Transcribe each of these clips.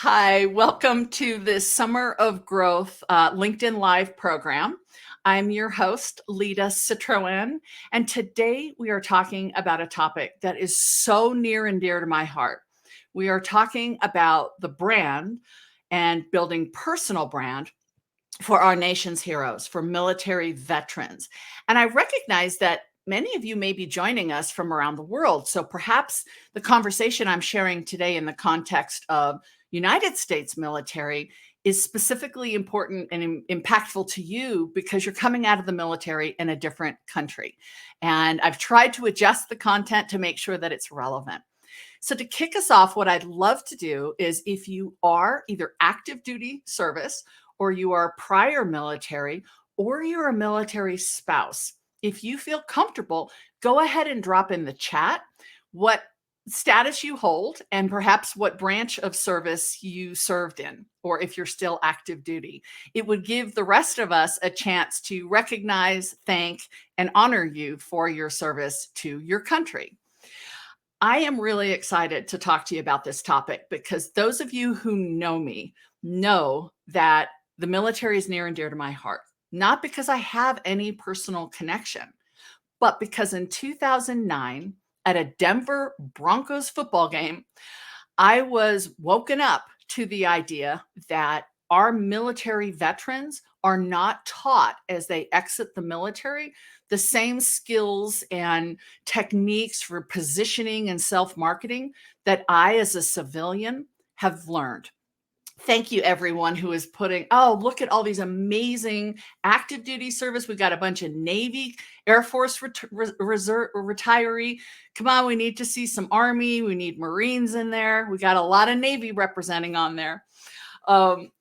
Hi, welcome to this Summer of Growth LinkedIn Live program. I'm your host, Lita Citroen, and today we are talking about a topic that is so near and dear to my heart. We are talking about the brand and building personal brand for our nation's heroes, for military veterans. And I recognize that many of you may be joining us from around the world. So perhaps the conversation I'm sharing today in the context of United States military is specifically important and impactful to you because you're coming out of the military in a different country. And I've tried to adjust the content to make sure that it's relevant. So, to kick us off, what I'd love to do is if you are either active duty service or you are prior military or you're a military spouse, if you feel comfortable, go ahead and drop in the chat what status you hold and perhaps what branch of service you served in, or if you're still active duty. It would give the rest of us a chance to recognize, thank, and honor you for your service to your country. I am really excited to talk to you about this topic because those of you who know me know that the military is near and dear to my heart, not because I have any personal connection, but because in 2009, at a Denver Broncos football game, I was woken up to the idea that our military veterans are not taught as they exit the military the same skills and techniques for positioning and self marketing that I, as a civilian, have learned. Thank you, everyone who is putting, oh, look at all these amazing active duty service. We've got a bunch of Navy, Air Force reserve retiree. Come on, we need to see some Army. We need Marines in there. We got a lot of Navy representing on there.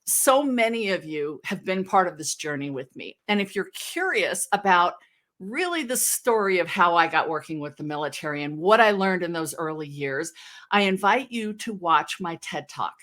So many of you have been part of this journey with me. And if you're curious about really the story of how I got working with the military and what I learned in those early years, I invite you to watch my TED Talk.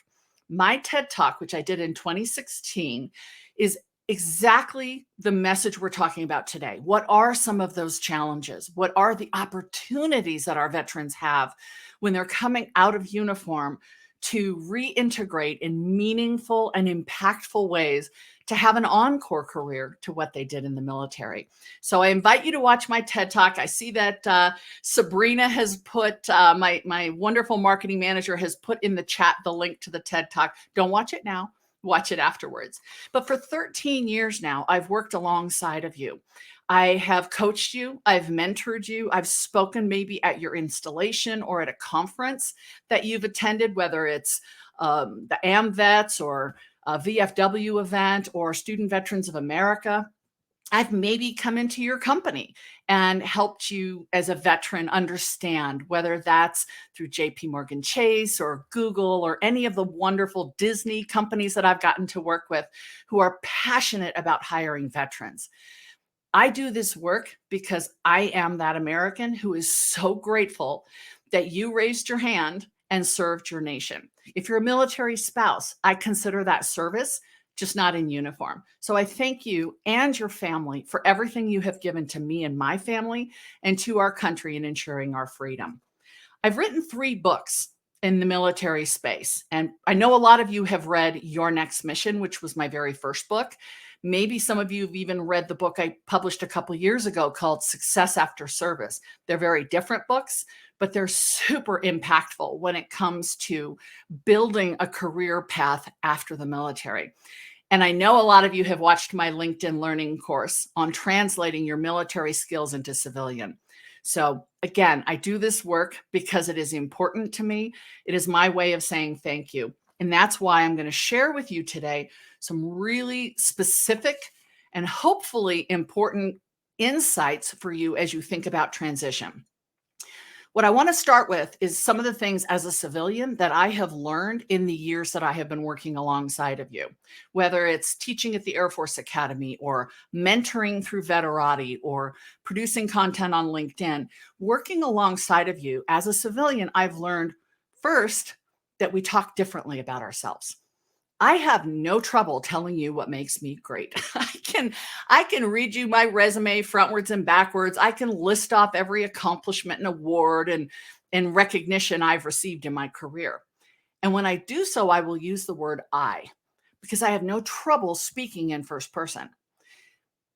My TED Talk, which I did in 2016, is exactly the message we're talking about today. What are some of those challenges? What are the opportunities that our veterans have when they're coming out of uniform to reintegrate in meaningful and impactful ways to have an encore career to what they did in the military? So I invite you to watch my TED Talk. I see that Sabrina has put, my wonderful marketing manager has put in the chat the link to the TED Talk. Don't watch it now. Watch it afterwards. But for 13 years now, I've worked alongside of you. I have coached you, I've mentored you, I've spoken maybe at your installation or at a conference that you've attended, whether it's the AMVETS or a VFW event or Student Veterans of America. I've maybe come into your company and helped you as a veteran understand, whether that's through JP Morgan Chase or Google or any of the wonderful Disney companies that I've gotten to work with who are passionate about hiring veterans. I do this work because I am that American who is so grateful that you raised your hand and served your nation. If you're a military spouse, I consider that service, just not in uniform. So I thank you and your family for everything you have given to me and my family and to our country in ensuring our freedom. I've written 3 books in the military space. And I know a lot of you have read Your Next Mission, which was my very first book. Maybe some of you have even read the book I published a couple of years ago called Success After Service. They're very different books, but they're super impactful when it comes to building a career path after the military. And I know a lot of you have watched my LinkedIn learning course on translating your military skills into civilian. So again, I do this work because it is important to me. It is my way of saying thank you. And that's why I'm going to share with you today some really specific and hopefully important insights for you as you think about transition. What I want to start with is some of the things as a civilian that I have learned in the years that I have been working alongside of you, whether it's teaching at the Air Force Academy or mentoring through Veterati or producing content on LinkedIn. Working alongside of you as a civilian, I've learned first that we talk differently about ourselves. I have no trouble telling you what makes me great. I can read you my resume frontwards and backwards. I can list off every accomplishment and award and recognition I've received in my career. And when I do so, I will use the word I because I have no trouble speaking in first person.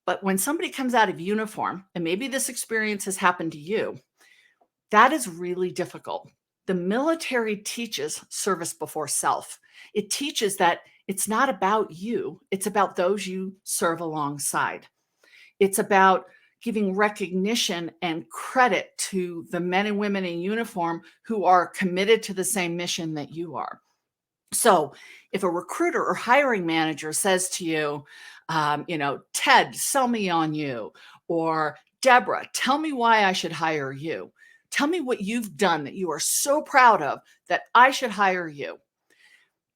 But when somebody comes out of uniform, and maybe this experience has happened to you, that is really difficult. The military teaches service before self. It teaches that it's not about you, it's about those you serve alongside. It's about giving recognition and credit to the men and women in uniform who are committed to the same mission that you are. So if a recruiter or hiring manager says to you, Ted, sell me on you, or Deborah, tell me why I should hire you. Tell me what you've done that you are so proud of that I should hire you.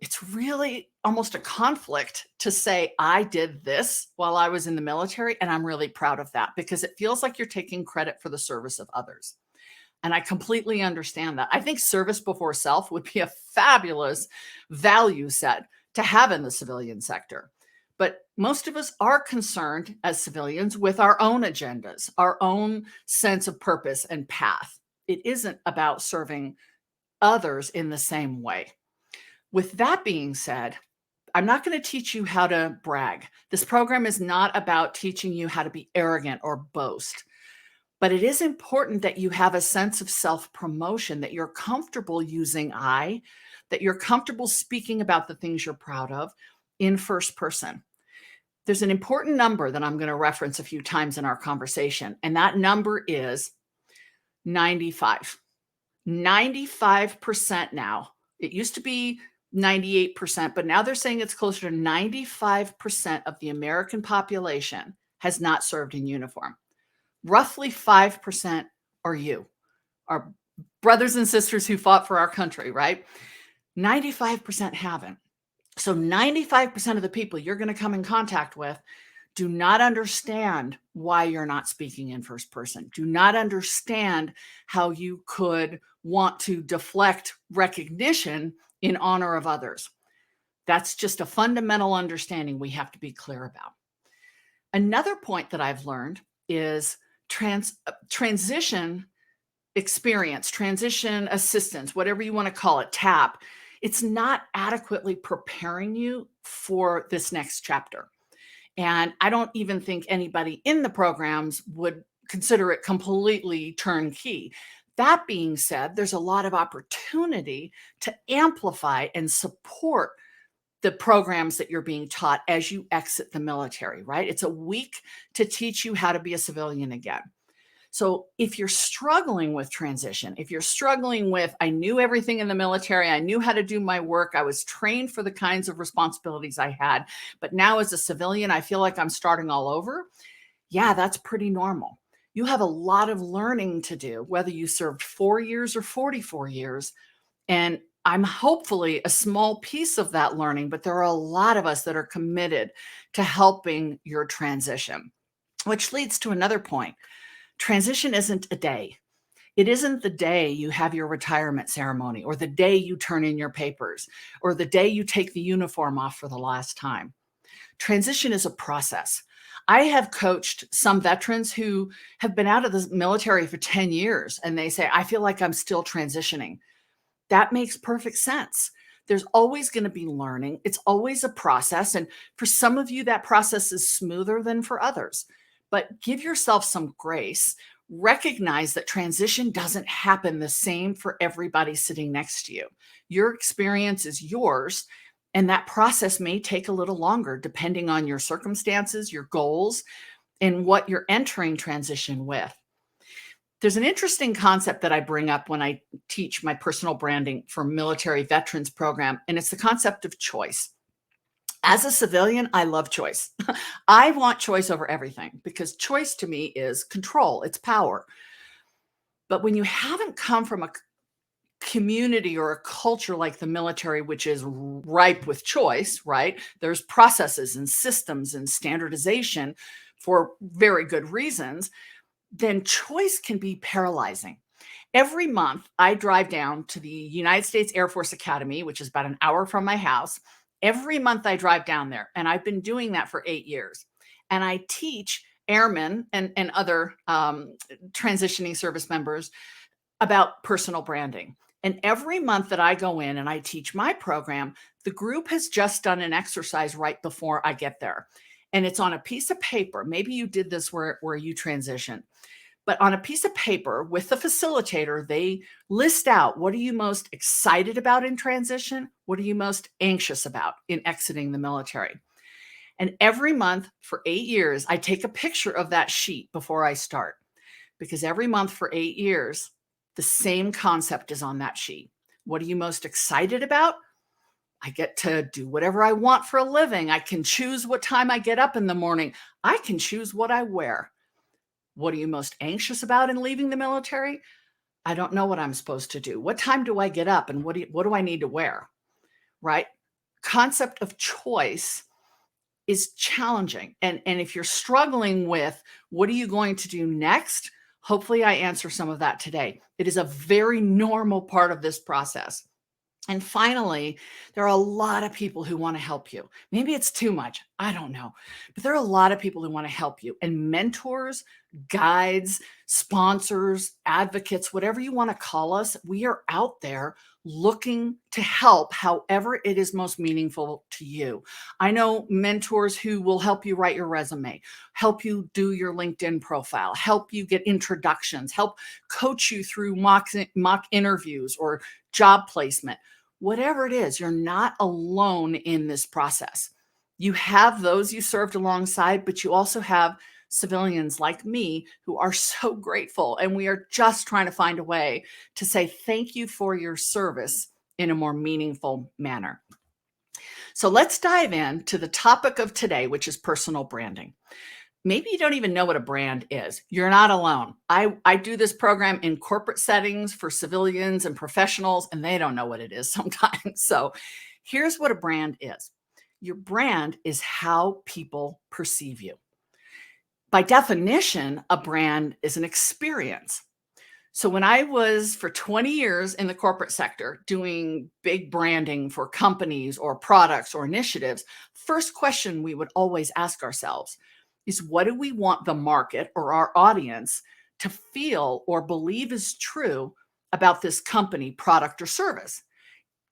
It's really almost a conflict to say, I did this while I was in the military, and I'm really proud of that because it feels like you're taking credit for the service of others. And I completely understand that. I think service before self would be a fabulous value set to have in the civilian sector. But most of us are concerned as civilians with our own agendas, our own sense of purpose and path. It isn't about serving others in the same way. With that being said, I'm not going to teach you how to brag. This program is not about teaching you how to be arrogant or boast. But it is important that you have a sense of self-promotion, that you're comfortable using I, that you're comfortable speaking about the things you're proud of in first person. There's an important number that I'm going to reference a few times in our conversation, and that number is 95. 95% now. It used to be 98%, but now they're saying it's closer to 95% of the American population has not served in uniform. Roughly 5% are you, our brothers and sisters who fought for our country, right? 95% haven't. So 95% of the people you're going to come in contact with do not understand why you're not speaking in first person, do not understand how you could want to deflect recognition in honor of others. That's just a fundamental understanding we have to be clear about. Another point that I've learned is transition experience, transition assistance, whatever you want to call it, TAP. It's not adequately preparing you for this next chapter. And I don't even think anybody in the programs would consider it completely turnkey. That being said, there's a lot of opportunity to amplify and support the programs that you're being taught as you exit the military, right? It's a week to teach you how to be a civilian again. So if you're struggling with transition, if you're struggling with, I knew everything in the military, I knew how to do my work, I was trained for the kinds of responsibilities I had, but now as a civilian, I feel like I'm starting all over. Yeah, that's pretty normal. You have a lot of learning to do, whether you served 4 years or 44 years. And I'm hopefully a small piece of that learning, but there are a lot of us that are committed to helping your transition, which leads to another point. Transition isn't a day. It isn't the day you have your retirement ceremony or the day you turn in your papers or the day you take the uniform off for the last time. Transition is a process. I have coached some veterans who have been out of the military for 10 years and they say, I feel like I'm still transitioning. That makes perfect sense. There's always going to be learning. It's always a process. And for some of you, that process is smoother than for others. But give yourself some grace. Recognize that transition doesn't happen the same for everybody sitting next to you. Your experience is yours, and that process may take a little longer depending on your circumstances, your goals, and what you're entering transition with. There's an interesting concept that I bring up when I teach my personal branding for military veterans program, and it's the concept of choice. As a civilian, I love choice. I want choice over everything because choice to me is control, it's power. But when you haven't come from a community or a culture like the military, which is ripe with choice, right? There's processes and systems and standardization for very good reasons, then choice can be paralyzing. Every month, I drive down to the United States Air Force Academy, which is about an hour from my house. Every month I drive down there, and I've been doing that for 8 years. And I teach airmen and other transitioning service members about personal branding. And every month that I go in and I teach my program, the group has just done an exercise right before I get there. And it's on a piece of paper. Maybe you did this where you transition, but on a piece of paper with the facilitator, they list out, what are you most excited about in transition? What are you most anxious about in exiting the military? And every month for 8 years, I take a picture of that sheet before I start, because every month for 8 years, the same concept is on that sheet. What are you most excited about? I get to do whatever I want for a living. I can choose what time I get up in the morning. I can choose what I wear. What are you most anxious about in leaving the military? I don't know what I'm supposed to do. What time do I get up and what do I need to wear? Right? Concept of choice is challenging. And if you're struggling with what are you going to do next, hopefully I answer some of that today. It is a very normal part of this process. And finally, there are a lot of people who want to help you. Maybe it's too much. I don't know. But there are a lot of people who want to help you. And mentors, guides, sponsors, advocates, whatever you want to call us, we are out there looking to help however it is most meaningful to you. I know mentors who will help you write your resume, help you do your LinkedIn profile, help you get introductions, help coach you through mock interviews or job placement. Whatever it is, you're not alone in this process. You have those you served alongside, but you also have civilians like me who are so grateful. And we are just trying to find a way to say thank you for your service in a more meaningful manner. So let's dive into the topic of today, which is personal branding. Maybe you don't even know what a brand is. You're not alone. I do this program in corporate settings for civilians and professionals, and they don't know what it is sometimes. So here's what a brand is. Your brand is how people perceive you. By definition, a brand is an experience. So when I was for 20 years in the corporate sector doing big branding for companies or products or initiatives, first question we would always ask ourselves is, what do we want the market or our audience to feel or believe is true about this company, product, or service?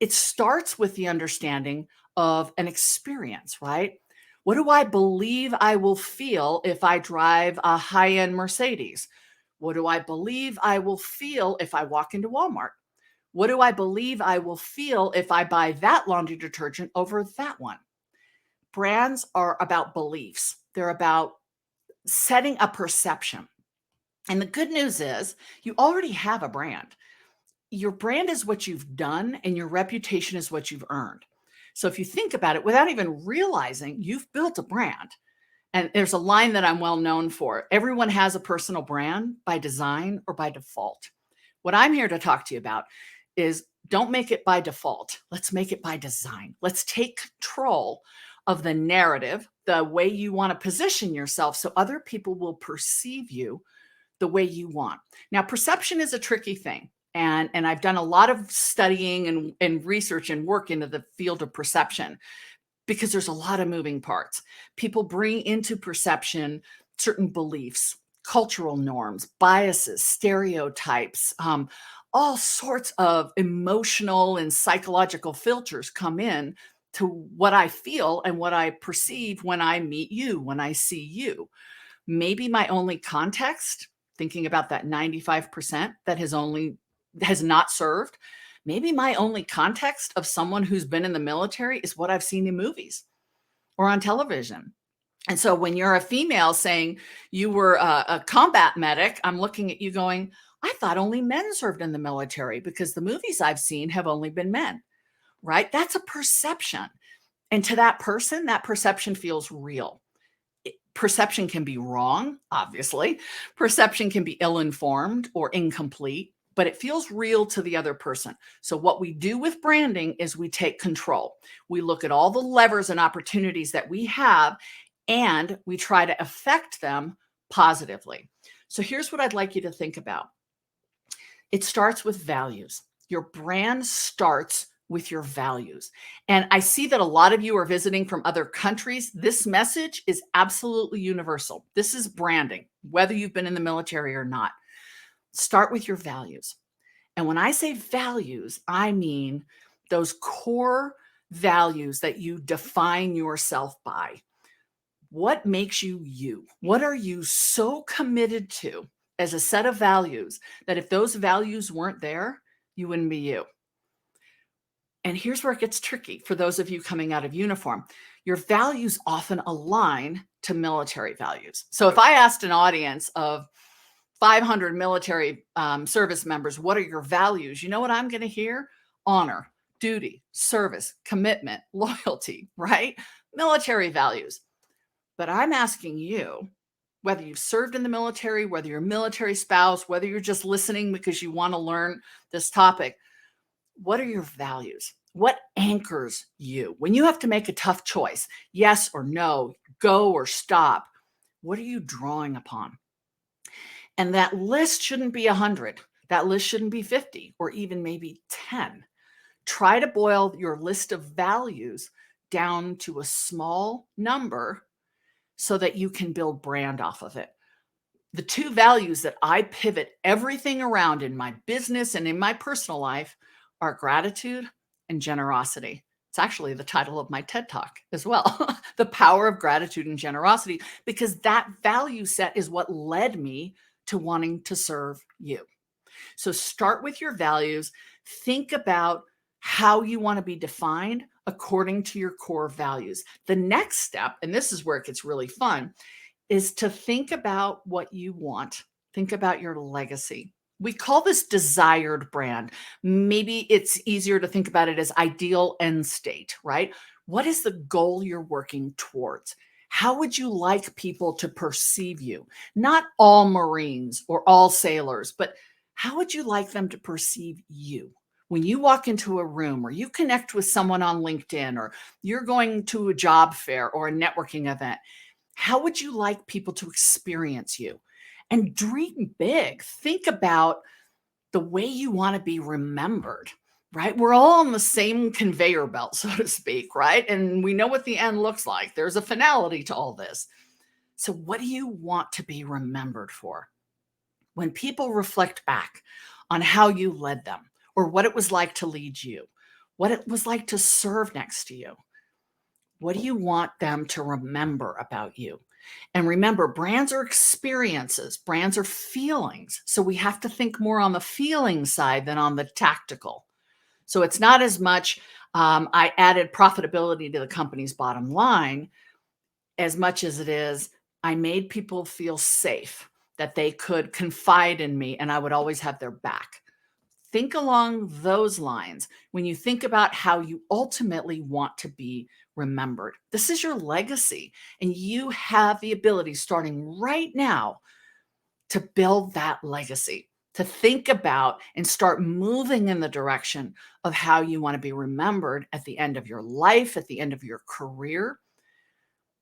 It starts with the understanding of an experience, right? What do I believe I will feel if I drive a high-end Mercedes? What do I believe I will feel if I walk into Walmart? What do I believe I will feel if I buy that laundry detergent over that one? Brands are about beliefs. They're about setting a perception. And the good news is you already have a brand. Your brand is what you've done, and your reputation is what you've earned. So if you think about it, without even realizing, you've built a brand. And there's a line that I'm well known for. Everyone has a personal brand by design or by default. What I'm here to talk to you about is, don't make it by default. Let's make it by design. Let's take control of the narrative, the way you want to position yourself so other people will perceive you the way you want. Now, perception is a tricky thing. And I've done a lot of studying and research and work into the field of perception, because there's a lot of moving parts. People bring into perception certain beliefs, cultural norms, biases, stereotypes, all sorts of emotional and psychological filters come in to what I feel and what I perceive when I meet you, when I see you. Maybe my only context, thinking about that 95% that has not served, maybe my only context of someone who's been in the military is what I've seen in movies or on television. And so when you're a female saying you were a combat medic, I'm looking at you going, I thought only men served in the military because the movies I've seen have only been men, right? That's a perception. And to that person, that perception feels real. Perception can be wrong, obviously. Perception can be ill-informed or incomplete, but it feels real to the other person. So what we do with branding is we take control. We look at all the levers and opportunities that we have, and we try to affect them positively. So here's what I'd like you to think about. It starts with values. Your brand starts with your values. And I see that a lot of you are visiting from other countries. This message is absolutely universal. This is branding, whether you've been in the military or not. Start with your values. And when I say values, I mean those core values that you define yourself by. What makes you you? What are you so committed to as a set of values that if those values weren't there, you wouldn't be you? And here's where it gets tricky for those of you coming out of uniform. Your values often align to military values. So if I asked an audience of 500 military service members, what are your values? You know what I'm going to hear? Honor, duty, service, commitment, loyalty, right? Military values. But I'm asking you, whether you've served in the military, whether you're a military spouse, whether you're just listening because you want to learn this topic, what are your values? What anchors you? When you have to make a tough choice, yes or no, go or stop, what are you drawing upon? And that list shouldn't be 100. That list shouldn't be 50 or even maybe 10. Try to boil your list of values down to a small number so that you can build brand off of it. The two values that I pivot everything around in my business and in my personal life are gratitude and generosity. It's actually the title of my TED Talk as well. The power of gratitude and generosity, because that value set is what led me to wanting to serve you. So start with your values. Think about how you want to be defined according to your core values. The next step, and this is where it gets really fun, is to think about what you want. Think about your legacy. We call this desired brand. Maybe it's easier to think about it as ideal end state, right? What is the goal you're working towards? How would you like people to perceive you? Not all Marines or all sailors, but how would you like them to perceive you? When you walk into a room or you connect with someone on LinkedIn or you're going to a job fair or a networking event, how would you like people to experience you? And dream big. Think about the way you want to be remembered, right? We're all on the same conveyor belt, so to speak, right? And we know what the end looks like. There's a finality to all this. So, what do you want to be remembered for? When people reflect back on how you led them or what it was like to lead you, what it was like to serve next to you, what do you want them to remember about you? And remember, brands are experiences, brands are feelings. So we have to think more on the feeling side than on the tactical. So it's not as much I added profitability to the company's bottom line as much as it is I made people feel safe, that they could confide in me and I would always have their back. Think along those lines when you think about how you ultimately want to be remembered. This is your legacy, and you have the ability starting right now to build that legacy, to think about and start moving in the direction of how you want to be remembered at the end of your life, at the end of your career.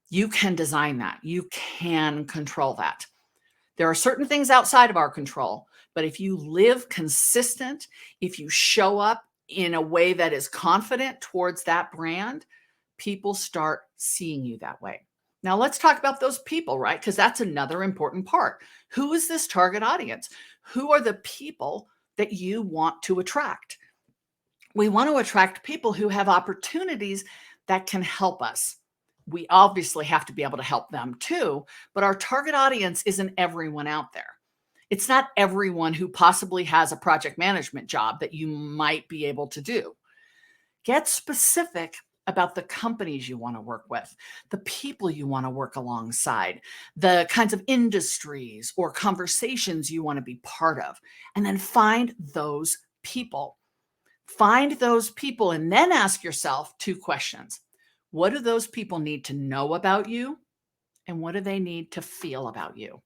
You can design that. You can control that. There are certain things outside of our control, but if you live consistent, if you show up in a way that is confident towards that brand, people start seeing you that way. Now, let's talk about those people, right? Because that's another important part. Who is this target audience? Who are the people that you want to attract? We want to attract people who have opportunities that can help us. We obviously have to be able to help them too, but our target audience isn't everyone out there. It's not everyone who possibly has a project management job that you might be able to do. Get specific about the companies you want to work with, the people you want to work alongside, the kinds of industries or conversations you want to be part of, and then find those people. Find those people and then ask yourself two questions. What do those people need to know about you? And what do they need to feel about you?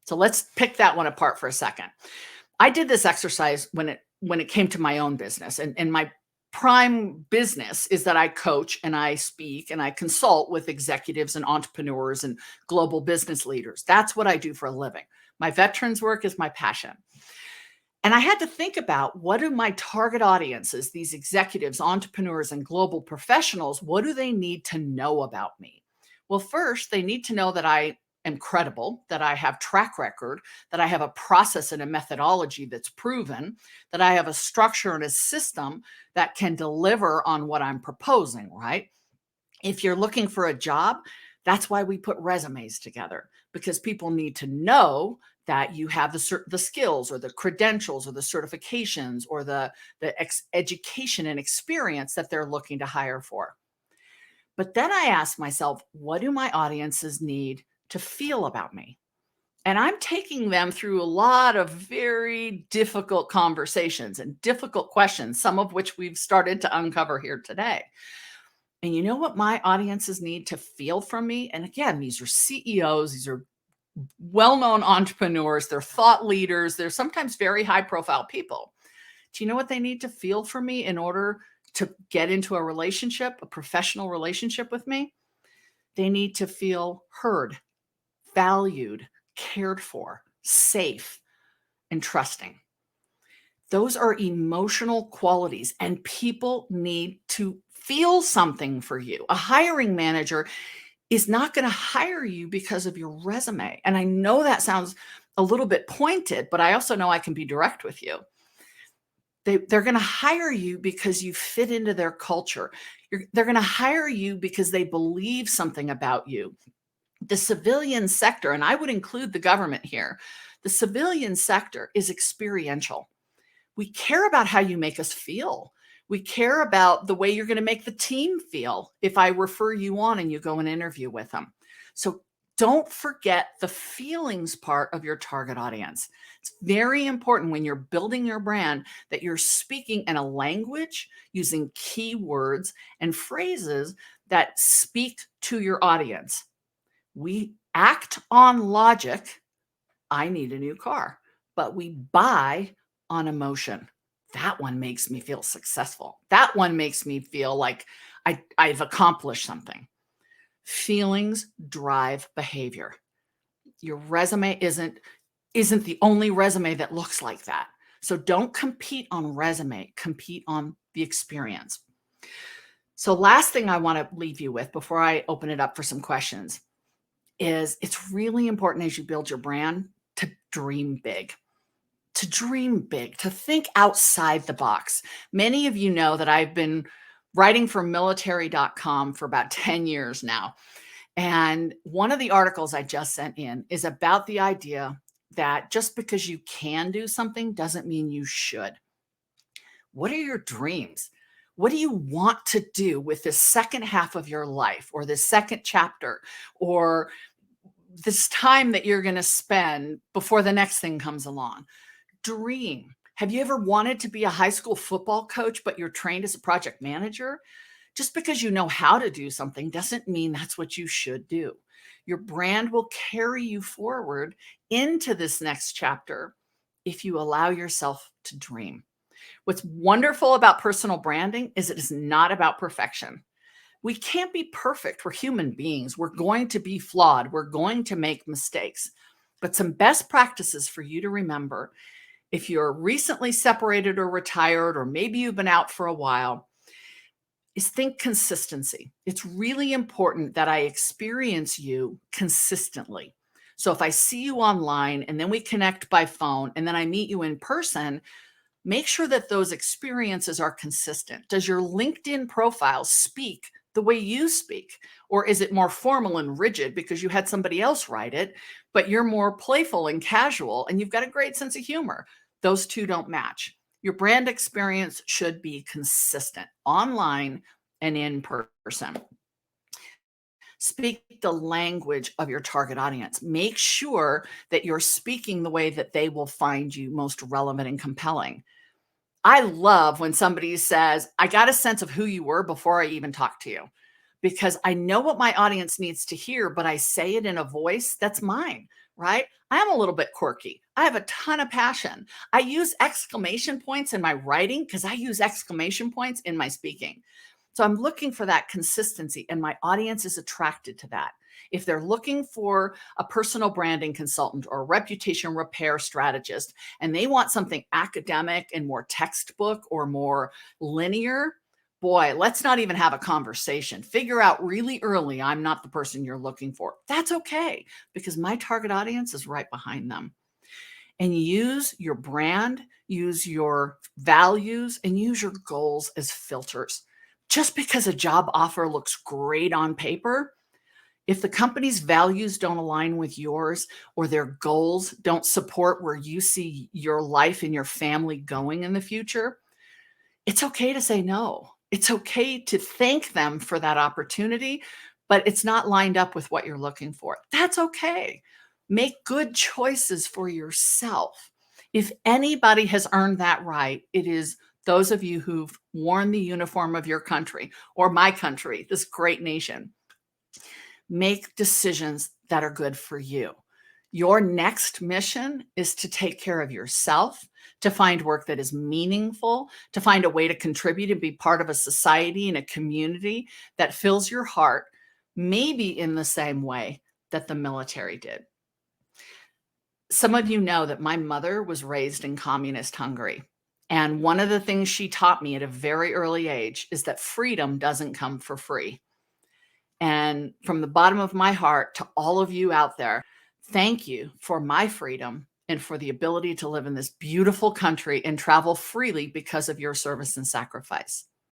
So let's pick that one apart for a second. I did this exercise when it came to my own business. And my prime business is that I coach and I speak and I consult with executives and entrepreneurs and global business leaders. That's what I do for a living. My veterans work is my passion. And I had to think about, what do my target audiences, these executives, entrepreneurs, and global professionals, what do they need to know about me? Well, first, they need to know that I am credible, that I have track record, that I have a process and a methodology that's proven, that I have a structure and a system that can deliver on what I'm proposing, right? If you're looking for a job, that's why we put resumes together, because people need to know that you have the skills or the credentials or the certifications or the education and experience that they're looking to hire for. But then I ask myself, what do my audiences need to feel about me? And I'm taking them through a lot of very difficult conversations and difficult questions, some of which we've started to uncover here today. And you know what my audiences need to feel from me? And again, these are CEOs, these are well known entrepreneurs, they're thought leaders, they're sometimes very high profile people. Do you know what they need to feel from me in order to get into a relationship, a professional relationship with me? They need to feel heard, valued, cared for, safe, and trusting. Those are emotional qualities, and people need to feel something for you. A hiring manager is not going to hire you because of your resume. And I know that sounds a little bit pointed, but I also know I can be direct with you. They're going to hire you because you fit into their culture. They're going to hire you because they believe something about you. The civilian sector, and I would include the government here, the civilian sector is experiential. We care about how you make us feel. We care about the way you're going to make the team feel if I refer you on and you go and interview with them. So don't forget the feelings part of your target audience. It's very important when you're building your brand that you're speaking in a language using keywords and phrases that speak to your audience. We act on logic. I need a new car, but we buy on emotion. That one makes me feel successful. That one makes me feel like I've accomplished something. Feelings drive behavior. Your resume isn't the only resume that looks like that. So don't compete on resume, compete on the experience. So last thing I want to leave you with before I open it up for some questions is it's really important as you build your brand to dream big. To dream big, to think outside the box. Many of you know that I've been writing for military.com for about 10 years now. And one of the articles I just sent in is about the idea that just because you can do something doesn't mean you should. What are your dreams? What do you want to do with the second half of your life or the second chapter or this time that you're going to spend before the next thing comes along? Dream. Have you ever wanted to be a high school football coach, but you're trained as a project manager? Just because you know how to do something doesn't mean that's what you should do. Your brand will carry you forward into this next chapter if you allow yourself to dream. What's wonderful about personal branding is it is not about perfection. We can't be perfect. We're human beings. We're going to be flawed. We're going to make mistakes. But some best practices for you to remember if you're recently separated or retired, or maybe you've been out for a while, is think consistency. It's really important that I experience you consistently. So if I see you online and then we connect by phone and then I meet you in person, make sure that those experiences are consistent. Does your LinkedIn profile speak the way you speak? Or is it more formal and rigid because you had somebody else write it, but you're more playful and casual and you've got a great sense of humor? Those two don't match. Your brand experience should be consistent online and in person. Speak the language of your target audience. Make sure that you're speaking the way that they will find you most relevant and compelling. I love when somebody says, I got a sense of who you were before I even talked to you, because I know what my audience needs to hear, but I say it in a voice that's mine, right? I am a little bit quirky. I have a ton of passion. I use exclamation points in my writing because I use exclamation points in my speaking. So I'm looking for that consistency, and my audience is attracted to that. If they're looking for a personal branding consultant or a reputation repair strategist, and they want something academic and more textbook or more linear, boy, let's not even have a conversation. Figure out really early I'm not the person you're looking for. That's okay, because my target audience is right behind them. And use your brand, use your values, and use your goals as filters. Just because a job offer looks great on paper, if the company's values don't align with yours or their goals don't support where you see your life and your family going in the future, it's okay to say no. It's okay to thank them for that opportunity, but it's not lined up with what you're looking for. That's okay. Make good choices for yourself. If anybody has earned that right, it is those of you who've worn the uniform of your country or my country, this great nation. Make decisions that are good for you. Your next mission is to take care of yourself, to find work that is meaningful, to find a way to contribute and be part of a society and a community that fills your heart, maybe in the same way that the military did. Some of you know that my mother was raised in communist Hungary. And one of the things she taught me at a very early age is that freedom doesn't come for free. And from the bottom of my heart to all of you out there, thank you for my freedom and for the ability to live in this beautiful country and travel freely because of your service and sacrifice.